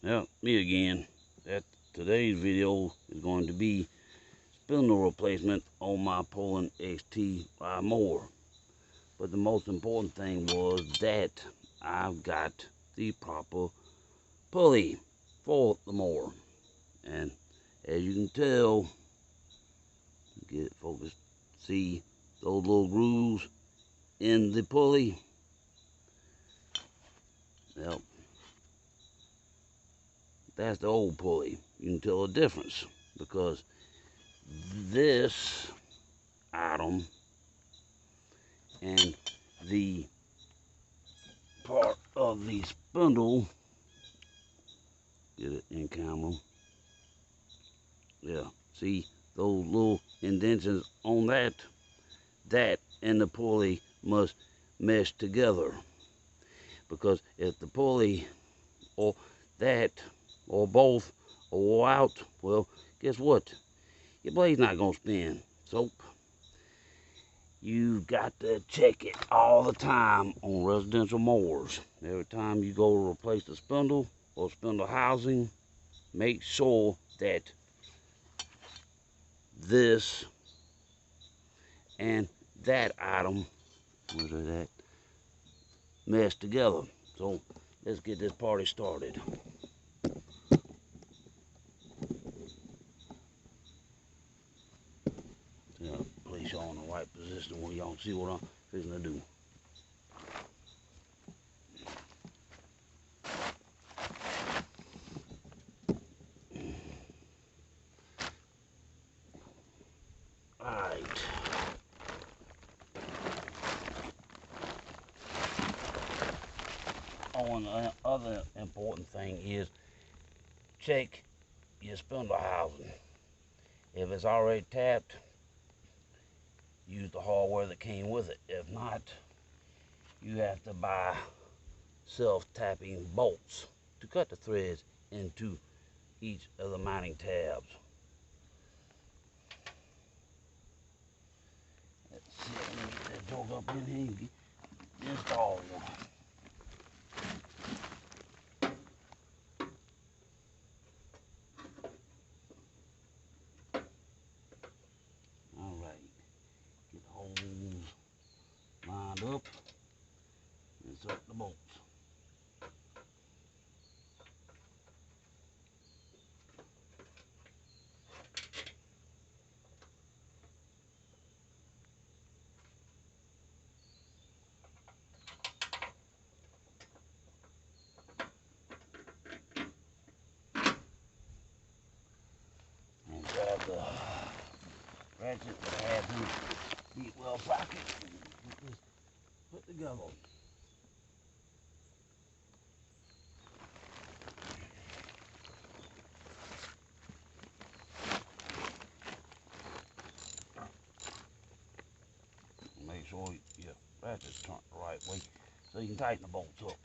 Yeah, me again. Today's video is going to be spindle replacement on my Poulan XT mower. But the most important thing was that I've got the proper pulley for the mower. And as you can tell, get it focused, see those little grooves in the pulley? Yep, that's the old pulley. You can tell the difference because this item and the part of the spindle, get it in camera, yeah, see those little indentions on that and the pulley must mesh together, because if the pulley or that or both or out, well, guess what, your blade's not gonna spin. So you've got to check it all the time on residential mowers. Every time you go to replace the spindle or spindle housing, make sure that this and that item, where's it at, mesh together. So let's get this party started. Yeah, place y'all in the right position where y'all see what I'm fixing to do. Alright. Oh, and the other important thing is check your spindle housing. If it's already tapped, use the hardware that came with it. If not, you have to buy self-tapping bolts to cut the threads into each of the mounting tabs. Let's see if we can get that joke up in here and get installed. All right, get the holes lined up, insert the bolts. And grab the ratchet that has in feet well socket and get this put together. Make sure your ratchet's turned the right way so you can tighten the bolts up.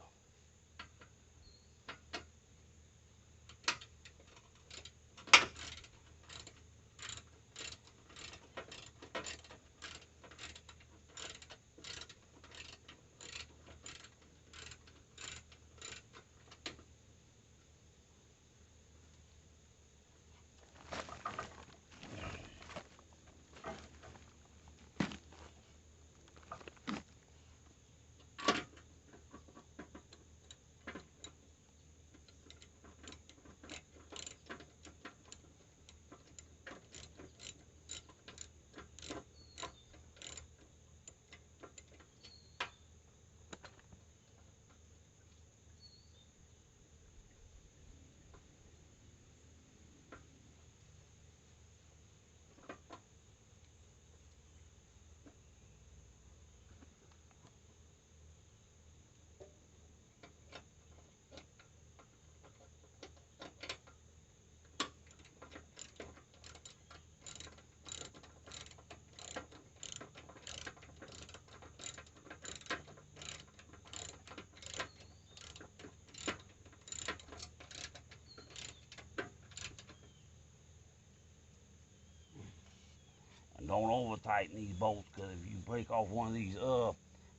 And don't over tighten these bolts, because if you break off one of these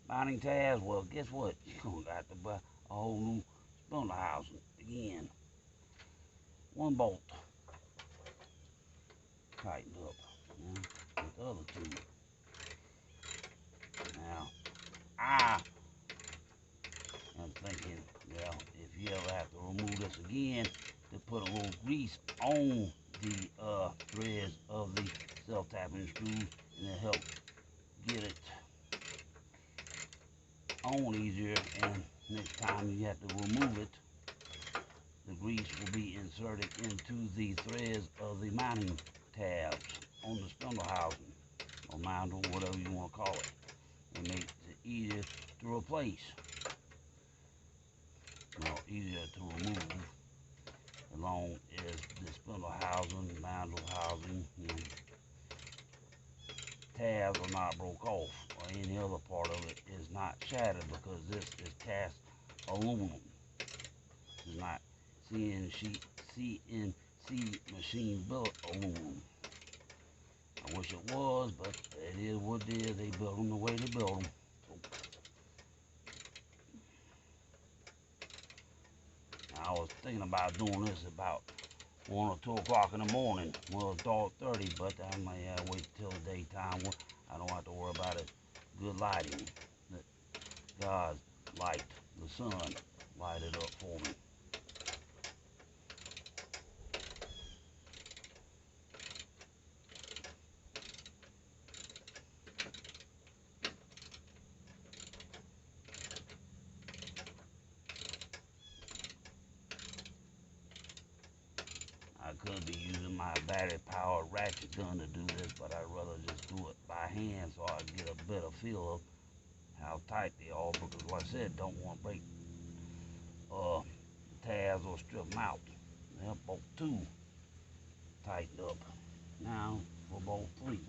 mounting tabs, well, guess what? You're gonna have to buy a whole new spindle housing again. one bolt tightened up. Now, with the other two. Now, I am thinking, well, if you ever have to remove this again, to put a little grease on the threads of the self-tapping screw, and it'll help get it on easier, and next time you have to remove it, the grease will be inserted into the threads of the mounting tabs on the spindle housing, or mount, or whatever you want to call it. It makes it easier to replace. Well, easier to remove, as long as the spindle housing, mounting housing, and tabs are not broke off, or any other part of it is not shattered, because this is cast aluminum. It's not CNC machine built aluminum. I wish it was, but it is what it is. They build them the way they build them. I was thinking about doing this about 1 or 2 o'clock in the morning. Well, it's dark 30, but I may wait till the daytime where I don't have to worry about it. Good lighting. God's light, the sun, light it up for me. I could be using my battery-powered ratchet gun to do this, but I'd rather just do it by hand so I get a better feel of how tight they are, because like I said, don't want to break tabs or strip them out. They're both 2 tightened up. Now for both 3.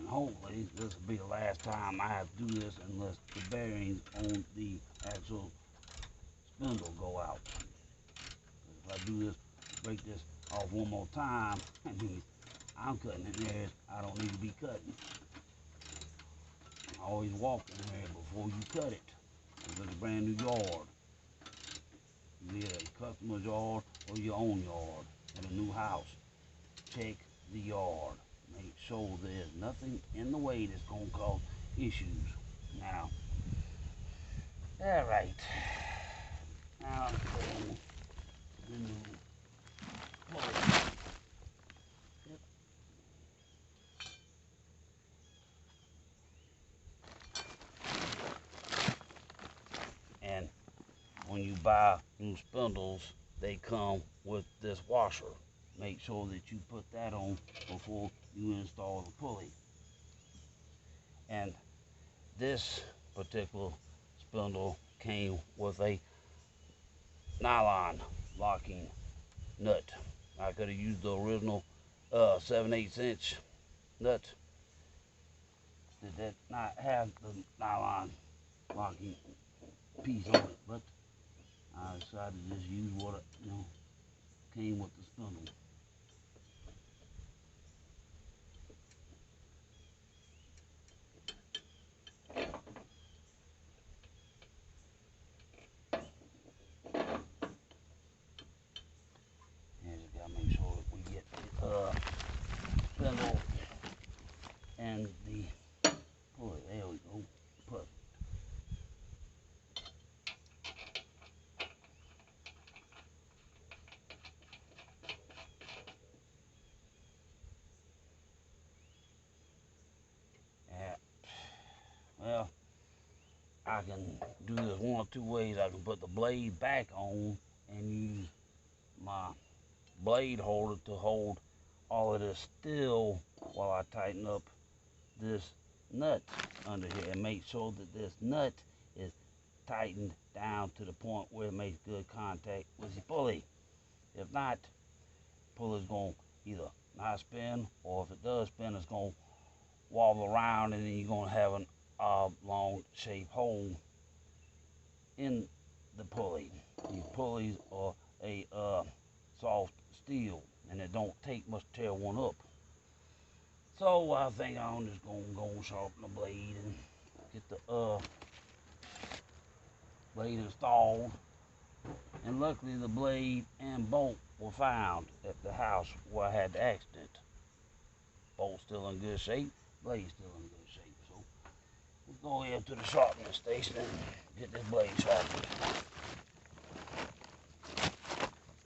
Hopefully this will be the last time I have to do this, unless the bearings on the actual spindle go out. If I do this, break this off one more time, that means I'm cutting in areas I don't need to be cutting. Always walk in there before you cut it. If it's a brand new yard, be it a customer's yard or your own yard in a new house, check the yard. Make sure there's nothing in the way that's going to cause issues. Now, all right. Now, the new pulley. Yep. And when you buy new spindles, they come with this washer. Make sure that you put that on before you install the pulley. And this particular spindle came with a nylon locking nut. I could have used the original 7/8 inch nut. Did not have the nylon locking piece on it, but I decided to just use what came with the spindle. Spindle and the pulley. There we go. Perfect. Yeah. Well, I can do this 1 or 2 ways. I can put the blade back on and use my blade holder to hold all of this still while I tighten up this nut under here, and make sure that this nut is tightened down to the point where it makes good contact with the pulley. If not, pulley's going to either not spin, or if it does spin, it's going to wobble around, and then you're going to have an oblong shaped hole in the pulley. These pulleys are a soft steel, and it don't take much to tear one up. So I think I'm just going to go sharpen the blade and get the blade installed. And luckily the blade and bolt were found at the house where I had the accident. Bolt still in good shape, blade still in good shape. So we'll go here to the sharpening station and get this blade sharpened.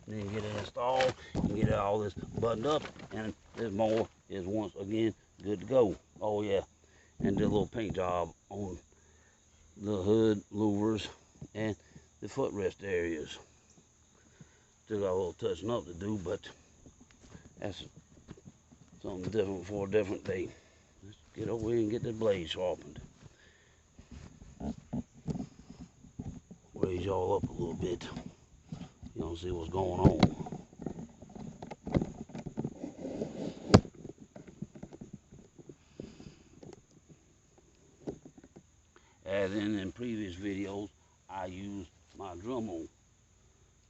And then get it installed and get all this buttoned up, and this mower is once again good to go. Oh yeah, and did a little paint job on the hood, louvers, and the footrest areas. Still got a little touching up to do, but that's something different for a different day. Let's get over here and get this blade sharpened. Raise y'all up a little bit. You don't see what's going on. As in previous videos, I used my Dremel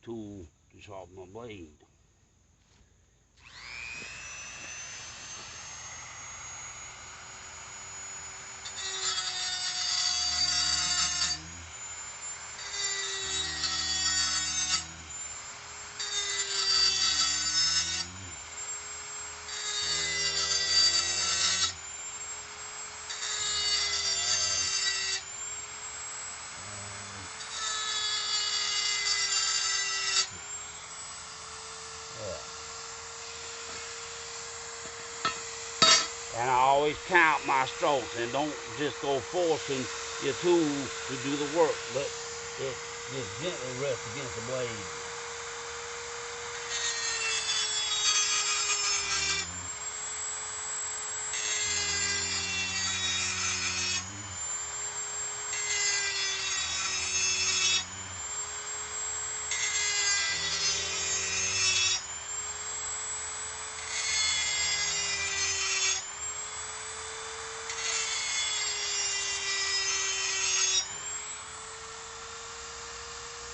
tool to sharpen my blade. And I always count my strokes, and don't just go forcing your tool to do the work. Let it just gently rest against the blade.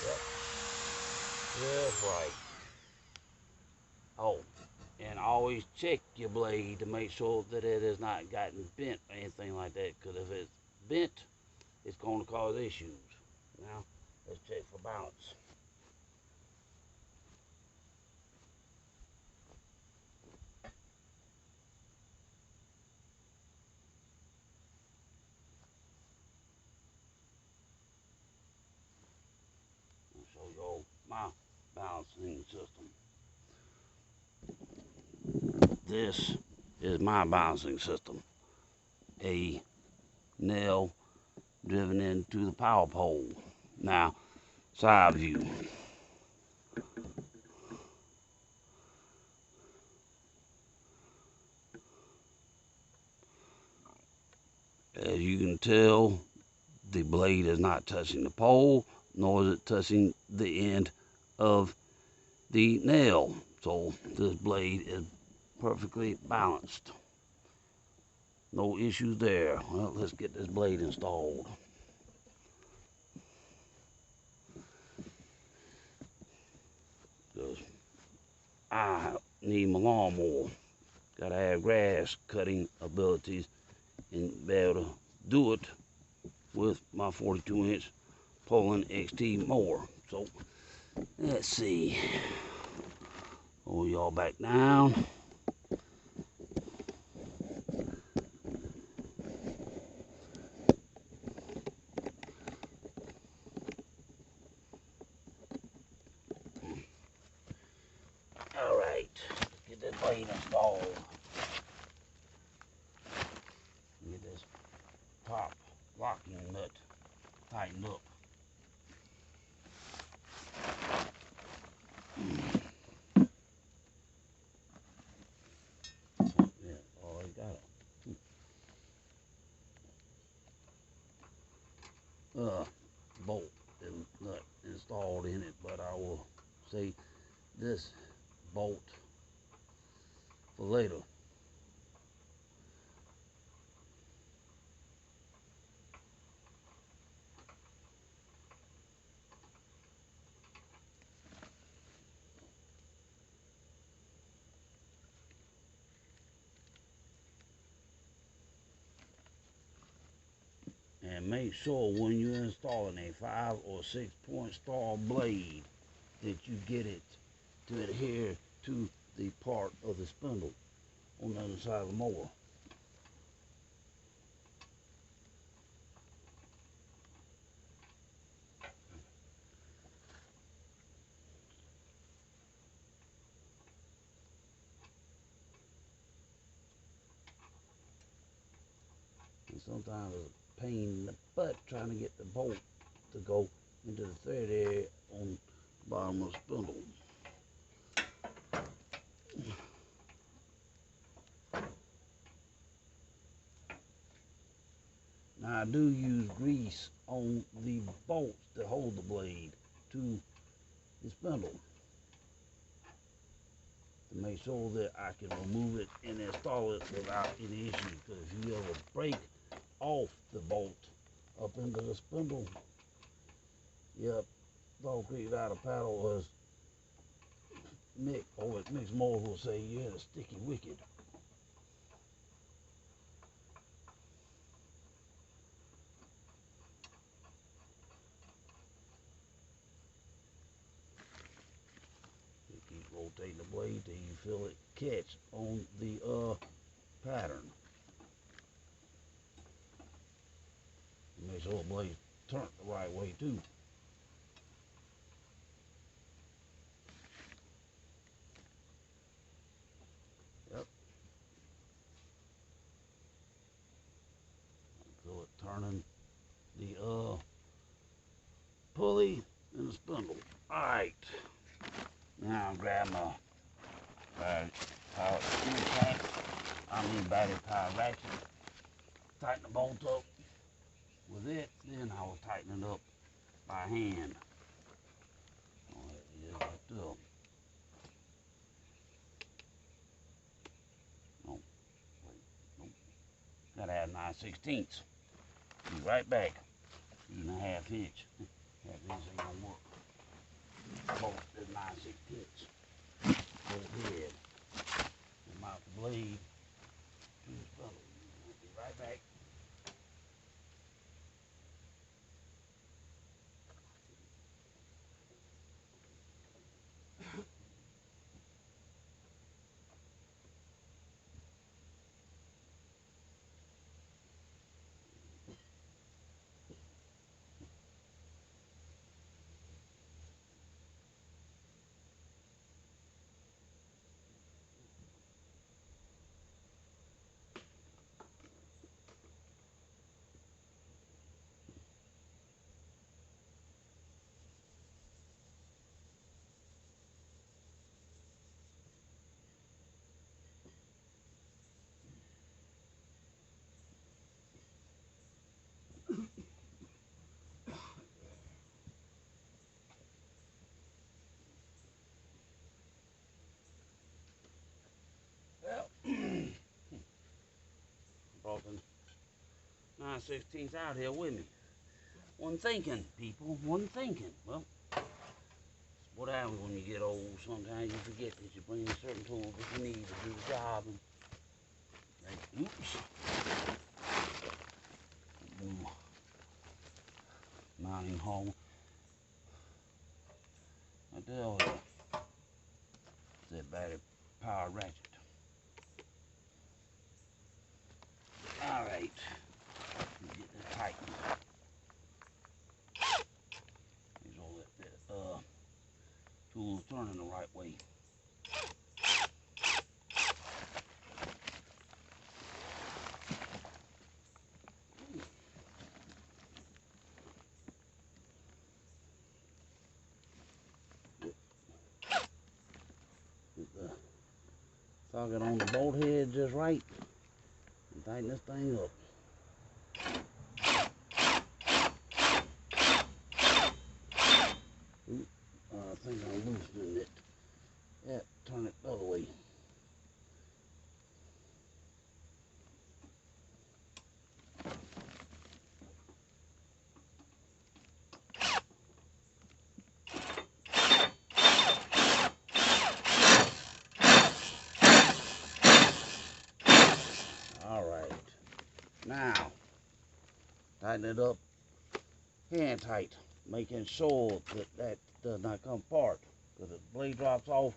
Yep. Just right. Oh, and always check your blade to make sure that it has not gotten bent or anything like that, because if it's bent, it's going to cause issues. Now, let's check for balance. I'll show you my balancing system. This is my balancing system. A nail driven into the power pole. Now, side view. As you can tell, the blade is not touching the pole, nor is it touching the end of the nail. So this blade is perfectly balanced. No issues there. Well, let's get this blade installed. Because I need my lawnmower. Gotta have grass cutting abilities and be able to do it with my 42-inch Poulan XT mower. So let's see. Pull y'all back down. All right, get this blade installed. Get this top locking nut tightened up. Yeah, already got it. Bolt. the nut installed in it, but I will say this bolt for later. And make sure when you're installing a 5 or 6 point star blade that you get it to adhere to the part of the spindle on the other side of the mower. And sometimes it's a pain in the butt trying to get the bolt to go into the thread area on the bottom of the spindle. Now I do use grease on the bolts that hold the blade to the spindle to make sure that I can remove it and install it without any issue. Because if you ever break off the bolt up into the spindle, yep, Dog Creek without a paddle was Mick, or as Mick's Mower will say, you had a sticky wicket. You keep rotating the blade till you feel it catch on the pattern. Make sure the blade turn the right way too. Yep. Feel it turning the pulley and the spindle. Alright. Now I'll grab my battery power ratchet. Tighten the bolt up with it, then I will tighten it up by hand. Oh, it is right there. No, wait, nope. Gotta have 9/16. Be right back. Using a half inch. Half inch ain't gonna work. Bolt is 9/16. Go ahead. And mount the blade to the spindle. Be right back. Well, brought the 9/16 out here with me. One thinking, people, one thinking. Well, what happens when you get old? Sometimes you forget that you bring certain tools that you need to do the job. And like, oops. Ooh. Mounting hole. What the hell is that? It's that battery power ratchet. Alright. Get this tightened. Make sure that tool's turning the right way. Get the socket on the bolt head just right and tighten this thing up. I think I'm loosening it. Yeah, turn it the other way. All right. Now, tighten it up hand tight, making sure that that does not come apart. Because if the blade drops off,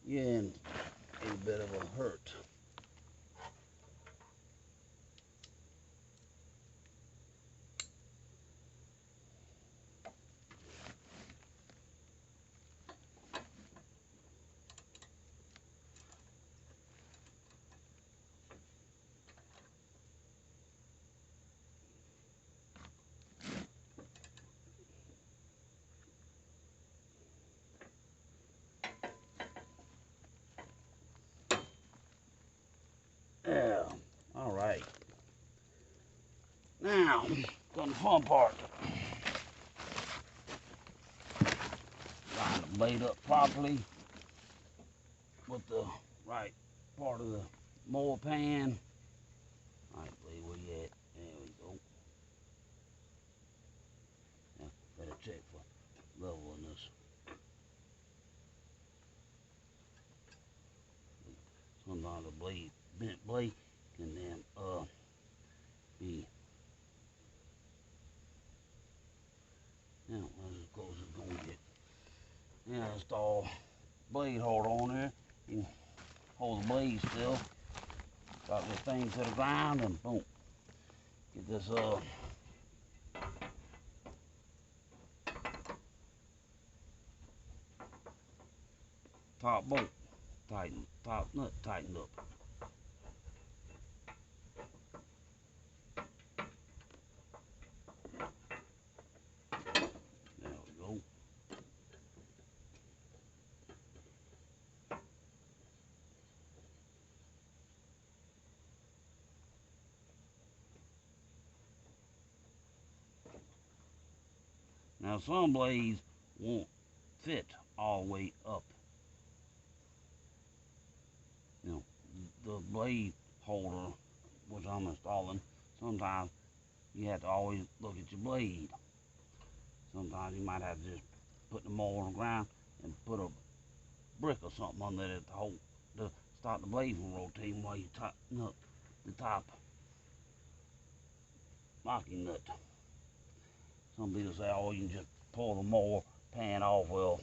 you're in a bit of a hurt. Yeah, all right. Now, got the fun part. Line the blade up properly with the right part of the mower pan. All right, blade, where you at? There we go. Now, better check for levelness. Sometimes the blade, bent blade, can then be. Now, that's as close as it's gonna get. Now, install blade holder on there. You can hold the blade still. Got this thing to the ground and boom. Get this top bolt tightened, top nut tightened up. There we go. Now some blades won't fit all the way up. You know, the blade holder, which I'm installing, sometimes you have to always look at your blade. Sometimes you might have to just put the mower on the ground and put a brick or something under it to stop the blade from rotating while you tighten up the top locking nut. Some people say, oh, you can just pull the mower pan off. Well,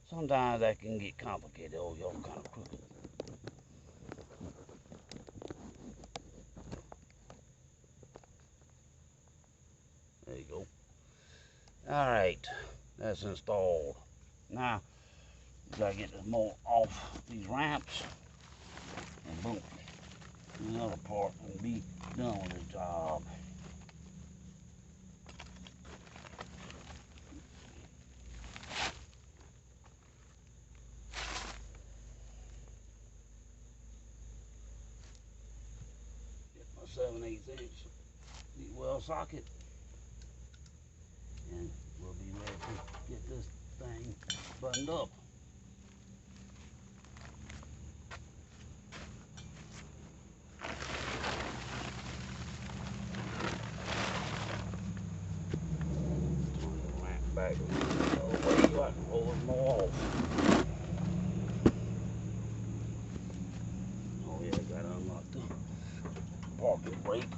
sometimes that can get complicated. Oh, y'all kind of crooked. There you go. All right, that's installed. Now, you gotta get this mower off these ramps and boom, the other part and be done with the job. Get my 7/8 inch well socket, and we'll be ready to get this thing buttoned up. Back away so I can roll it more off. Oh yeah, gotta unlock the parking brake.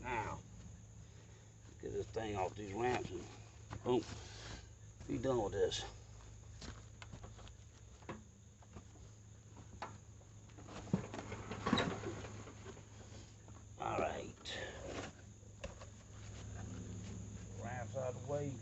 Now, get this thing off these ramps and boom, be done with this. All right. Ramps out of the way.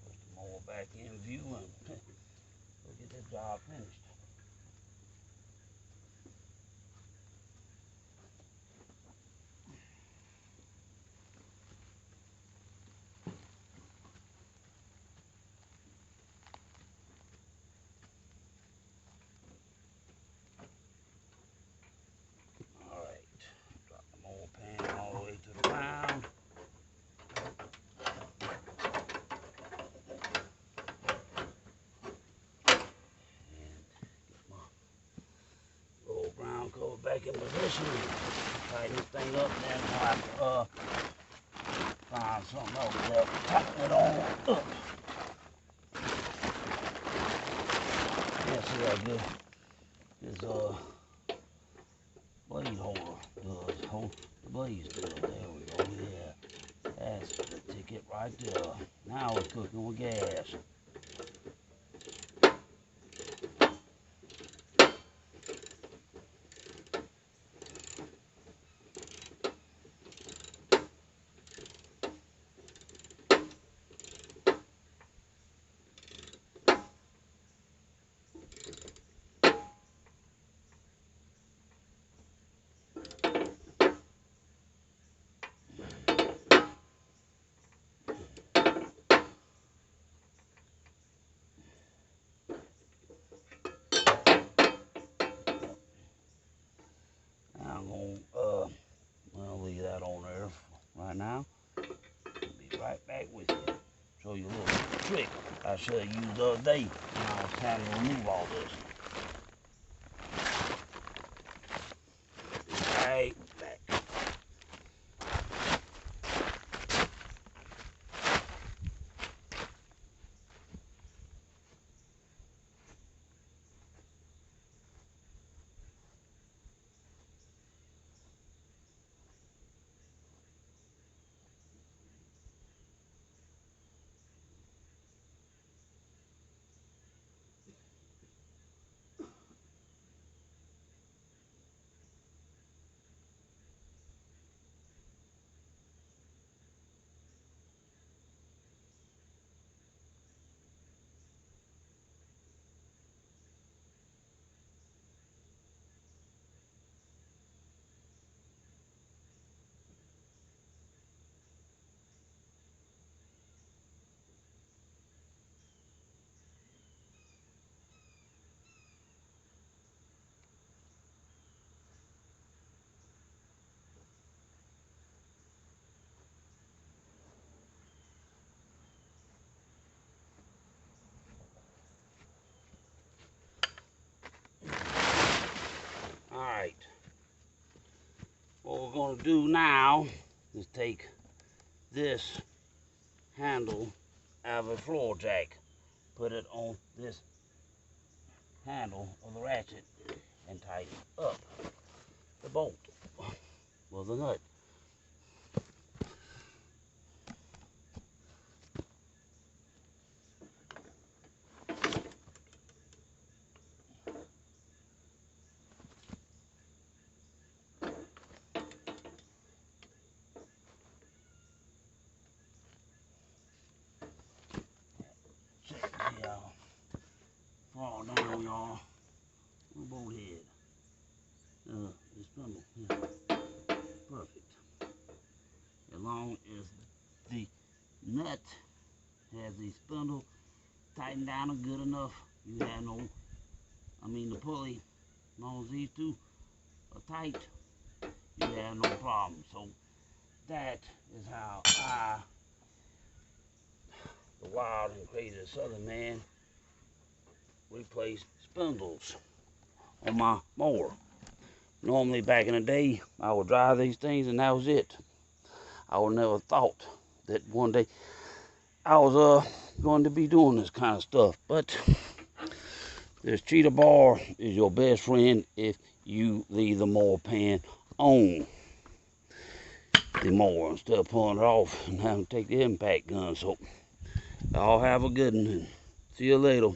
Put the mower back in view and we'll get this job finished. back in position, tighten this thing up, and then I'll have to find something else to help tighten it on up. Yeah, see how good this blade holder does. Hold the blade still. There we go. Yeah, that's the ticket right there. Now we're cooking with gas. I'll leave that on there right now. I'll be right back with you. Show you a little trick I should have used the other day when I was trying to remove all this. Right back. Alright, what we're going to do now is take this handle out of a floor jack, put it on this handle of the ratchet, and tighten up the bolt with the nut. Check the fall down, y'all. The bolt head. The spindle. Yeah. Perfect. As long as the nut has the spindle tightened down good enough, you have the pulley, as long as these two are tight, you have no problem. So that is how I, the wild and crazy southern man, replace spindles on my mower. Normally back in the day, I would drive these things and that was it. I would never thought that one day I was going to be doing this kind of stuff. But this cheetah bar is your best friend if you leave the mower pan on the mower instead of pulling it off and having to take the impact gun. So y'all have a good one and see you later.